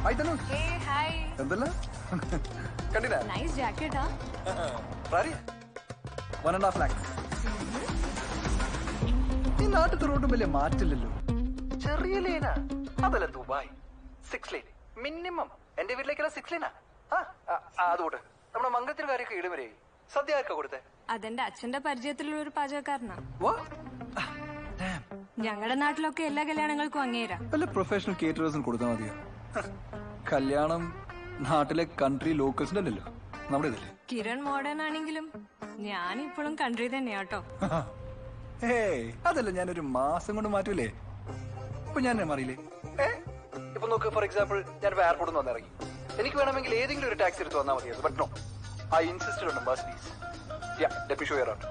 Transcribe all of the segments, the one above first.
Hi തനു. എന്തല്ല കണ്ടില്ല? Nice ജാക്കറ്റാ. 1.5 lakhs. ഈ നാട്ടിലത്തെ റോഡും വലിയ മാറ്റില്ലല്ലോ. ചെറിയ ലേനാ. അതല്ല ദുബായ് 6 lane മിനിമം. എന്റെ വീട്ടിലേക്കല്ല 6 lane. അതുകൊണ്ട് നമ്മുടെ മംഗളത്തിന് കാര്യമൊക്കെ ഇടുവരെ സദ്യ ആർക്കാ കൊടുത്തേ? അതെന്റെ അച്ഛന്റെ പരിചയത്തിലുള്ള ഒരു പാചകക്കാരനാ. ഞങ്ങളുടെ നാട്ടിലൊക്കെ എല്ലാ കല്യാണങ്ങൾക്കും അങ്ങേരാ. വല്ല പ്രൊഫഷണൽ കേറ്ററേഴ്സിന് കൊടുത്താൽ മതിയോ? കല്യാണം നാട്ടിലെ കൺട്രി ലോക്കൽസിന്റെ അല്ലല്ലോ, നമ്മുടെ ഇതല്ലേ. കിരൺ മോഡേൺ ആണെങ്കിലും ഞാൻ ഇപ്പോഴും കൺട്രി തന്നെയാട്ടോ. അതല്ല, ഞാനൊരു മാസം കൊണ്ട് മാറ്റൂലേ. ഇപ്പൊ ഞാൻ മാറിയില്ലേ? ഇപ്പൊ നോക്ക്, ഫോർ എക്സാമ്പിൾ ഞാൻ എയർപോർട്ടിൽ നിന്ന് വന്നിറങ്ങി. എനിക്ക് വേണമെങ്കിൽ ഏതെങ്കിലും ഒരു ടാക്സി എടുത്ത് വന്നാൽ മതിയായിരുന്നു. But no, I insisted on Mercedes. Yeah, let me show you around.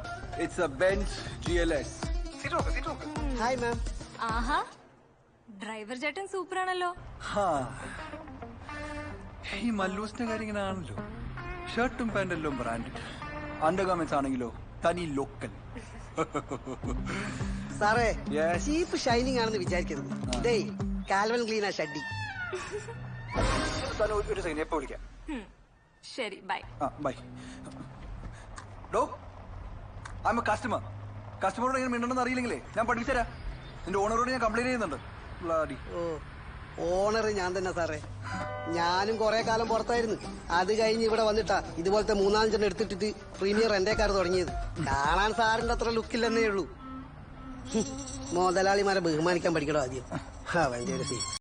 It's a Benz GLS. Sit over. Hi, ma'am. Aaha, driver ചേട്ടൻ സൂപ്പറാണല്ലോ. ഈ മല്ലൂസിന്റെ കാര്യം ഇങ്ങനെ ആണല്ലോ. ഷർട്ടും പാന്റും എല്ലാം ബ്രാൻഡഡ്, അണ്ടർഗാർമെന്റ്സ് ആണെങ്കിലോ തനി ലോക്കൽ. സാറേ, ചീപ്പ് ഷൈനിങ് ആണെന്ന് വിചാരിക്കരുത്. ഇതേ കാൽവൻ ക്ലീനാ ഷഡ്ഡി. ഒരു സെക്കൻഡ്, എപ്പോ വിളിക്കാം. ശരി, ബൈ. ബൈ. ഡോ, ഐ എം എ കസ്റ്റമർ. കസ്റ്റമറോട് ഇങ്ങനെ മിണ്ടണമെന്ന് അറിയില്ലെങ്കിലേ ഞാൻ പഠിപ്പിച്ചരാ. എന്റെ ഓണറോട് ഞാൻ കംപ്ലൈന്റ് ചെയ്യുന്നുണ്ട്. ഓണർ ഞാൻ തന്നെ സാറേ. ഞാനും കുറെ കാലം പുറത്തായിരുന്നു. അത് കഴിഞ്ഞ് ഇവിടെ വന്നിട്ടാ ഇതുപോലത്തെ 3-4 എടുത്തിട്ടിട്ട് പ്രീമിയർ എന്റെ കാർ തുടങ്ങിയത്. കാണാൻ സാറിന്റെ അത്ര ലുക്കില്ലെന്നേ ഉള്ളൂ. മുതലാളിമാരെ ബഹുമാനിക്കാൻ പഠിക്കണോ ആദ്യം. അവന്റെ ഒരു സീൻ.